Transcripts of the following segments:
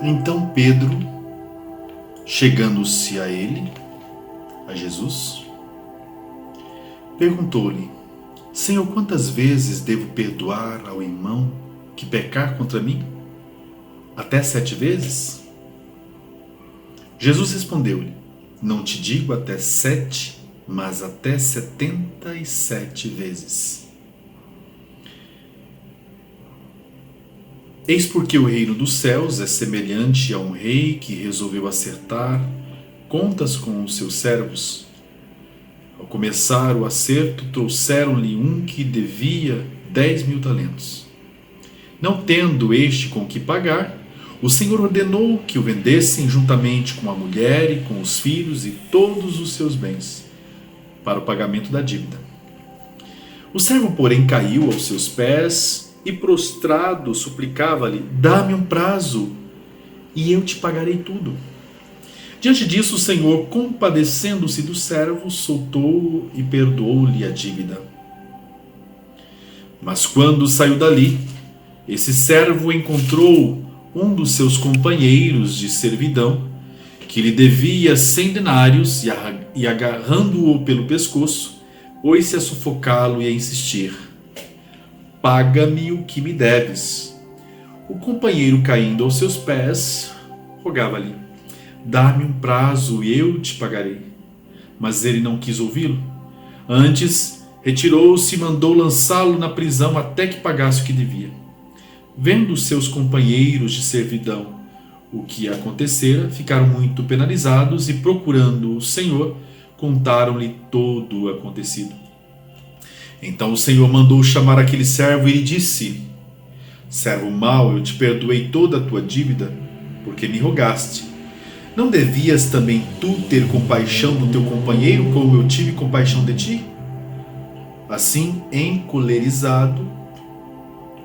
Então Pedro, chegando-se a ele, a Jesus, perguntou-lhe: Senhor, quantas vezes devo perdoar ao irmão que pecar contra mim? Até 7 vezes? Jesus respondeu-lhe: Não te digo até 7, mas até 77 vezes. Eis porque o reino dos céus é semelhante a um rei que resolveu acertar contas com os seus servos. Ao começar o acerto, trouxeram-lhe um que devia 10.000 talentos. Não tendo este com que pagar, o Senhor ordenou que o vendessem juntamente com a mulher e com os filhos e todos os seus bens, para o pagamento da dívida. O servo, porém, caiu aos seus pés e, prostrado, suplicava-lhe: Dá-me um prazo e eu te pagarei tudo. Diante disso, o Senhor, compadecendo-se do servo, soltou-o e perdoou-lhe a dívida. Mas quando saiu dali, esse servo encontrou um dos seus companheiros de servidão, que lhe devia 100 denários, e agarrando-o pelo pescoço, pôs-se a sufocá-lo e a insistir: Paga-me o que me deves. O companheiro, caindo aos seus pés, rogava-lhe: Dá-me um prazo e eu te pagarei. Mas ele não quis ouvi-lo. Antes, retirou-se e mandou lançá-lo na prisão até que pagasse o que devia. Vendo seus companheiros de servidão o que acontecera, ficaram muito penalizados e, procurando o Senhor, contaram-lhe todo o acontecido. Então o Senhor mandou chamar aquele servo e lhe disse: Servo mau, eu te perdoei toda a tua dívida, porque me rogaste. Não devias também tu ter compaixão do teu companheiro, como eu tive compaixão de ti? Assim, encolerizado,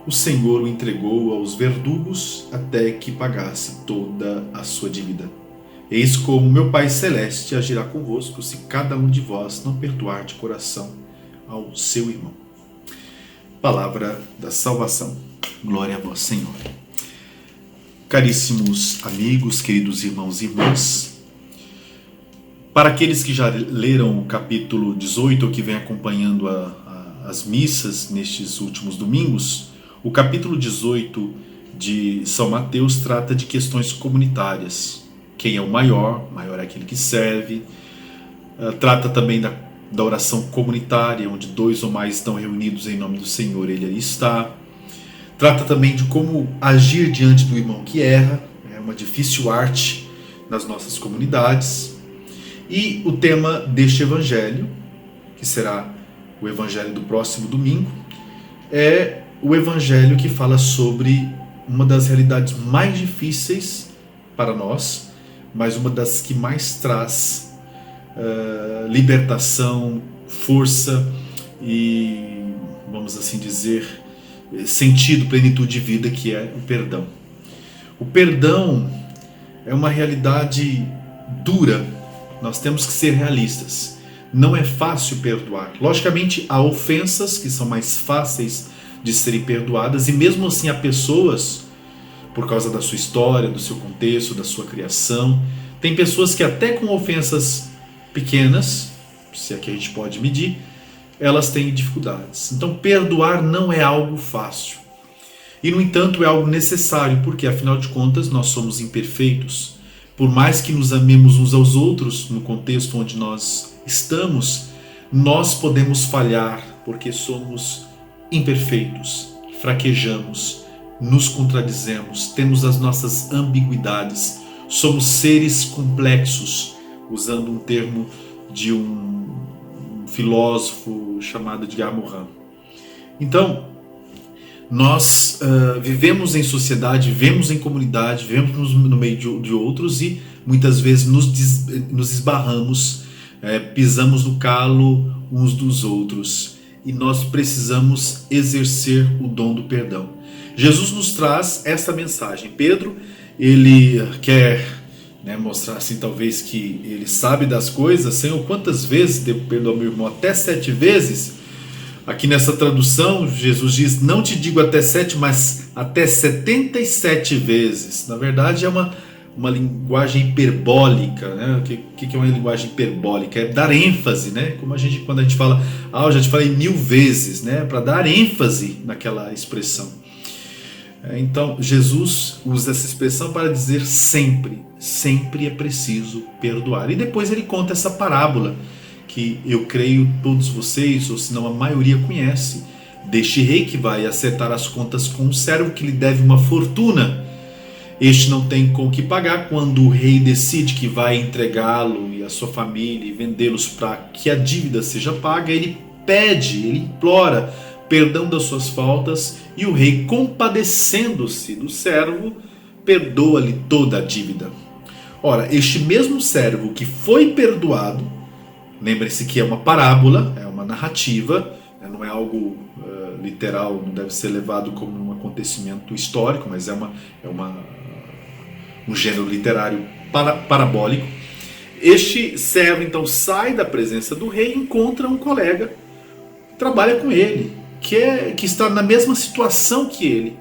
o Senhor o entregou aos verdugos até que pagasse toda a sua dívida. Eis como meu Pai Celeste agirá convosco, se cada um de vós não perdoar de coração ao seu irmão. Palavra da salvação. Glória a vós, Senhor. Caríssimos amigos, queridos irmãos e irmãs, para aqueles que já leram o capítulo 18 ou que vem acompanhando as missas nestes últimos domingos, o capítulo 18 de São Mateus trata de questões comunitárias. Quem é o maior? O maior é aquele que serve. Trata também da oração comunitária, onde 2 ou mais estão reunidos em nome do Senhor, Ele ali está. Trata também de como agir diante do irmão que erra, é uma difícil arte nas nossas comunidades. E o tema deste evangelho, que será o evangelho do próximo domingo, é o evangelho que fala sobre uma das realidades mais difíceis para nós, mas uma das que mais traz libertação, força e, vamos assim dizer, sentido, plenitude de vida, que é o perdão. O perdão é uma realidade dura, nós temos que ser realistas. Não é fácil perdoar. Logicamente, há ofensas que são mais fáceis de serem perdoadas, e mesmo assim há pessoas, por causa da sua história, do seu contexto, da sua criação, tem pessoas que até com ofensas pequenas, se é que a gente pode medir, elas têm dificuldades. Então perdoar não é algo fácil. E no entanto é algo necessário, porque afinal de contas nós somos imperfeitos. Por mais que nos amemos uns aos outros, no contexto onde nós estamos, nós podemos falhar, porque somos imperfeitos, fraquejamos, nos contradizemos, temos as nossas ambiguidades, somos seres complexos, usando um termo de um filósofo chamado Edgar Morin. Então, nós vivemos em sociedade, vivemos em comunidade, vivemos no meio de outros e muitas vezes nos esbarramos, pisamos no calo uns dos outros. E nós precisamos exercer o dom do perdão. Jesus nos traz esta mensagem. Pedro, ele quer mostrar assim, talvez, que ele sabe das coisas. Senhor, quantas vezes devo perdoar meu irmão? Até 7 vezes? Aqui nessa tradução, Jesus diz: não te digo até 7, mas até 77 vezes. Na verdade, é uma linguagem hiperbólica, né? O que é uma linguagem hiperbólica? É dar ênfase, né? Como quando a gente fala, eu já te falei 1000 vezes, né? Para dar ênfase naquela expressão. Então, Jesus usa essa expressão para dizer sempre, sempre é preciso perdoar. E depois ele conta essa parábola, que eu creio todos vocês, ou se não a maioria conhece, deste rei que vai acertar as contas com um servo que lhe deve uma fortuna. Este não tem com o que pagar. Quando o rei decide que vai entregá-lo e a sua família e vendê-los para que a dívida seja paga, ele pede, ele implora perdão das suas faltas, e o rei, compadecendo-se do servo, perdoa-lhe toda a dívida. Ora, este mesmo servo que foi perdoado, lembre-se que é uma parábola, é uma narrativa, não é algo literal, não deve ser levado como um acontecimento histórico, mas é um gênero literário parabólico. Este servo então sai da presença do rei e encontra um colega que trabalha com ele, que está na mesma situação que ele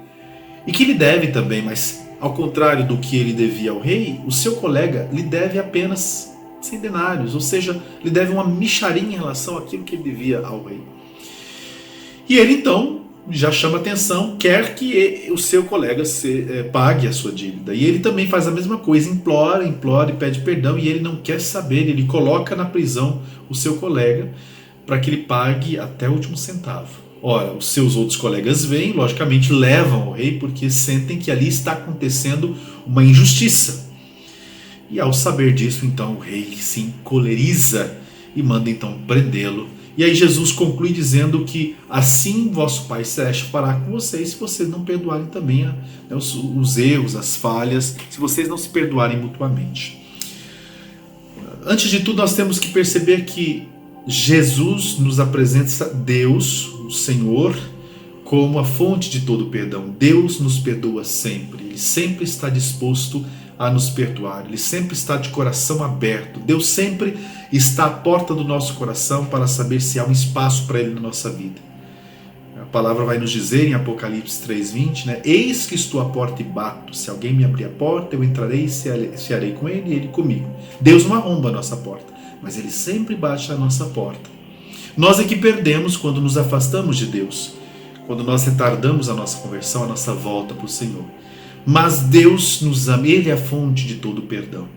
e que lhe deve também, mas ao contrário do que ele devia ao rei, o seu colega lhe deve apenas 100 denários, ou seja, lhe deve uma mixarinha em relação àquilo que ele devia ao rei. E ele então já chama atenção, quer que o seu colega pague a sua dívida. E ele também faz a mesma coisa, implora e pede perdão, e ele não quer saber, ele coloca na prisão o seu colega para que ele pague até o último centavo. Ora, os seus outros colegas vêm, logicamente levam ao rei, porque sentem que ali está acontecendo uma injustiça. E ao saber disso, então o rei se encoleriza e manda então prendê-lo. E aí Jesus conclui dizendo que assim vosso Pai Celeste fará com vocês, se vocês não perdoarem também os erros, as falhas, se vocês não se perdoarem mutuamente. Antes de tudo, nós temos que perceber que Jesus nos apresenta Deus, o Senhor, como a fonte de todo perdão. Deus nos perdoa sempre, Ele sempre está disposto a nos perdoar, Ele sempre está de coração aberto. Deus sempre está à porta do nosso coração para saber se há um espaço para Ele na nossa vida. A palavra vai nos dizer em Apocalipse 3:20, né? Eis que estou à porta e bato, se alguém me abrir a porta, eu entrarei e cearei com ele e ele comigo. Deus não arromba a nossa porta, mas Ele sempre bate à nossa porta. Nós é que perdemos quando nos afastamos de Deus, quando nós retardamos a nossa conversão, a nossa volta para o Senhor. Mas Deus nos ama, Ele é a fonte de todo perdão.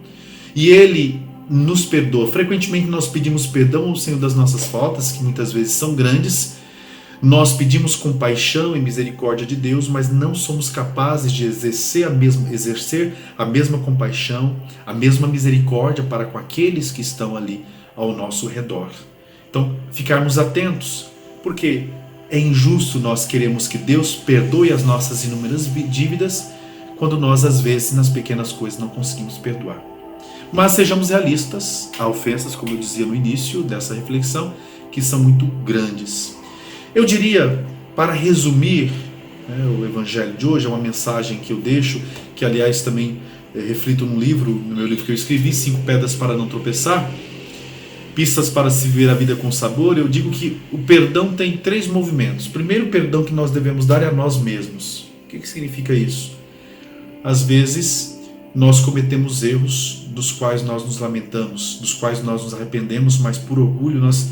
E Ele nos perdoa. Frequentemente nós pedimos perdão ao Senhor das nossas faltas, que muitas vezes são grandes. Nós pedimos compaixão e misericórdia de Deus, mas não somos capazes de exercer a mesma compaixão, a mesma misericórdia para com aqueles que estão ali ao nosso redor. Então, ficarmos atentos, porque é injusto nós queremos que Deus perdoe as nossas inúmeras dívidas, quando nós, às vezes, nas pequenas coisas não conseguimos perdoar. Mas sejamos realistas, há ofensas, como eu dizia no início dessa reflexão, que são muito grandes. Eu diria, para resumir, o Evangelho de hoje, é uma mensagem que eu deixo, que aliás também reflito no meu livro que eu escrevi, 5 Pedras para Não Tropeçar, Pistas para se viver a vida com sabor. Eu digo que o perdão tem 3 movimentos. Primeiro, o perdão que nós devemos dar é a nós mesmos. O que significa isso? Às vezes, nós cometemos erros dos quais nós nos lamentamos, dos quais nós nos arrependemos, mas por orgulho nós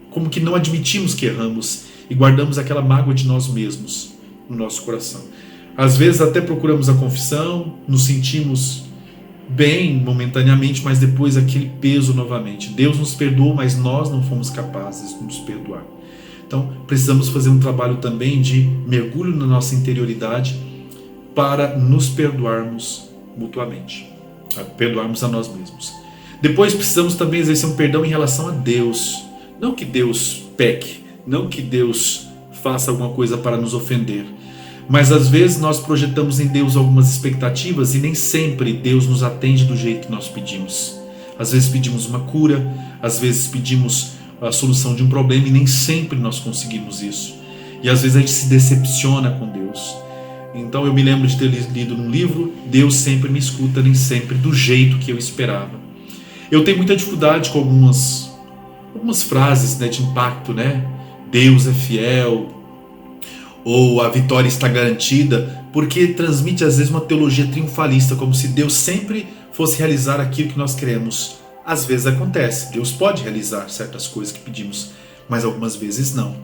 como que não admitimos que erramos e guardamos aquela mágoa de nós mesmos no nosso coração. Às vezes até procuramos a confissão, nos sentimos bem momentaneamente, mas depois aquele peso novamente. Deus nos perdoou, mas nós não fomos capazes de nos perdoar. Então precisamos fazer um trabalho também de mergulho na nossa interioridade para nos perdoarmos mutuamente, perdoarmos a nós mesmos. Depois precisamos também exercer um perdão em relação a Deus. Não que Deus peque, não que Deus faça alguma coisa para nos ofender, mas às vezes nós projetamos em Deus algumas expectativas e nem sempre Deus nos atende do jeito que nós pedimos. Às vezes pedimos uma cura, às vezes pedimos a solução de um problema e nem sempre nós conseguimos isso. E às vezes a gente se decepciona com Deus. Então eu me lembro de ter lido num livro, Deus sempre me escuta, nem sempre do jeito que eu esperava. Eu tenho muita dificuldade com algumas frases, de impacto, Deus é fiel, ou a vitória está garantida, porque transmite às vezes uma teologia triunfalista, como se Deus sempre fosse realizar aquilo que nós queremos. Às vezes acontece, Deus pode realizar certas coisas que pedimos, mas algumas vezes não.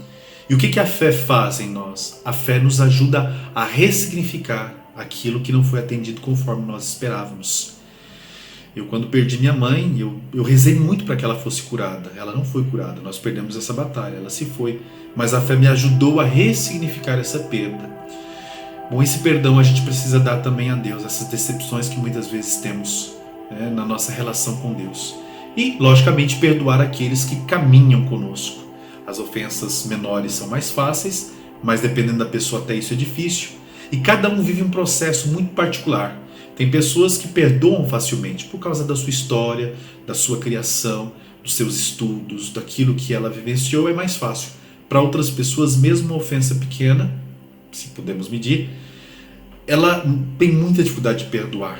E o que a fé faz em nós? A fé nos ajuda a ressignificar aquilo que não foi atendido conforme nós esperávamos. Eu, quando perdi minha mãe, eu rezei muito para que ela fosse curada. Ela não foi curada, nós perdemos essa batalha, ela se foi. Mas a fé me ajudou a ressignificar essa perda. Bom, esse perdão a gente precisa dar também a Deus, essas decepções que muitas vezes temos, né, na nossa relação com Deus. E, logicamente, perdoar aqueles que caminham conosco. As ofensas menores são mais fáceis, mas dependendo da pessoa até isso é difícil. E cada um vive um processo muito particular. Tem pessoas que perdoam facilmente por causa da sua história, da sua criação, dos seus estudos, daquilo que ela vivenciou, é mais fácil. Para outras pessoas, mesmo uma ofensa pequena, se pudermos medir, ela tem muita dificuldade de perdoar.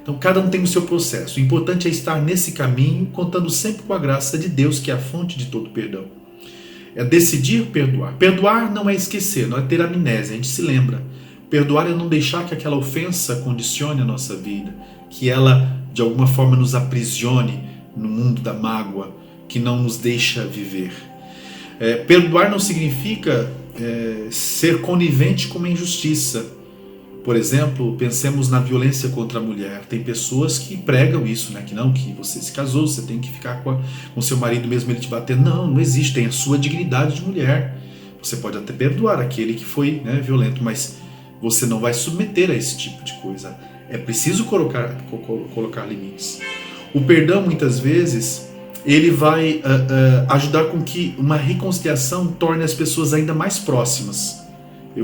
Então cada um tem o seu processo. O importante é estar nesse caminho, contando sempre com a graça de Deus, que é a fonte de todo perdão. É decidir perdoar. Perdoar não é esquecer, não é ter amnésia, a gente se lembra. Perdoar é não deixar que aquela ofensa condicione a nossa vida, que ela de alguma forma nos aprisione no mundo da mágoa, que não nos deixa viver. Perdoar não significa ser conivente com uma injustiça. Por exemplo, pensemos na violência contra a mulher. Tem pessoas que pregam isso, né? Que você se casou, você tem que ficar com seu marido mesmo ele te bater. Não, não existe, tem a sua dignidade de mulher. Você pode até perdoar aquele que foi, né, violento, mas você não vai submeter a esse tipo de coisa. É preciso colocar limites. O perdão, muitas vezes, ele vai ajudar com que uma reconciliação torne as pessoas ainda mais próximas.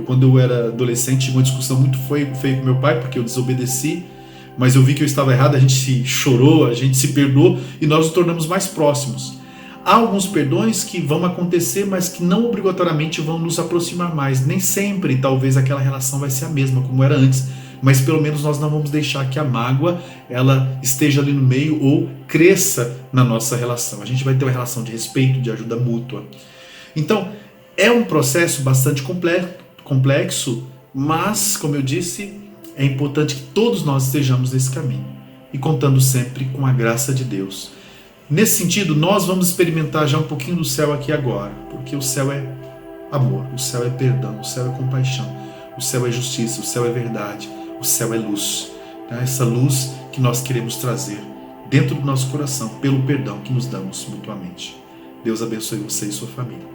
Quando eu era adolescente, tive uma discussão muito feia com meu pai, porque eu desobedeci, mas eu vi que eu estava errado, a gente se chorou, a gente se perdoou e nós nos tornamos mais próximos. Há alguns perdões que vão acontecer, mas que não obrigatoriamente vão nos aproximar mais. Nem sempre, talvez, aquela relação vai ser a mesma como era antes, mas pelo menos nós não vamos deixar que a mágoa ela esteja ali no meio ou cresça na nossa relação. A gente vai ter uma relação de respeito, de ajuda mútua. Então, é um processo bastante complexo, mas, como eu disse, é importante que todos nós estejamos nesse caminho e contando sempre com a graça de Deus. Nesse sentido, nós vamos experimentar já um pouquinho do céu aqui agora, porque o céu é amor, o céu é perdão, o céu é compaixão, o céu é justiça, o céu é verdade, o céu é luz. Essa luz que nós queremos trazer dentro do nosso coração pelo perdão que nos damos mutuamente. Deus abençoe você e sua família.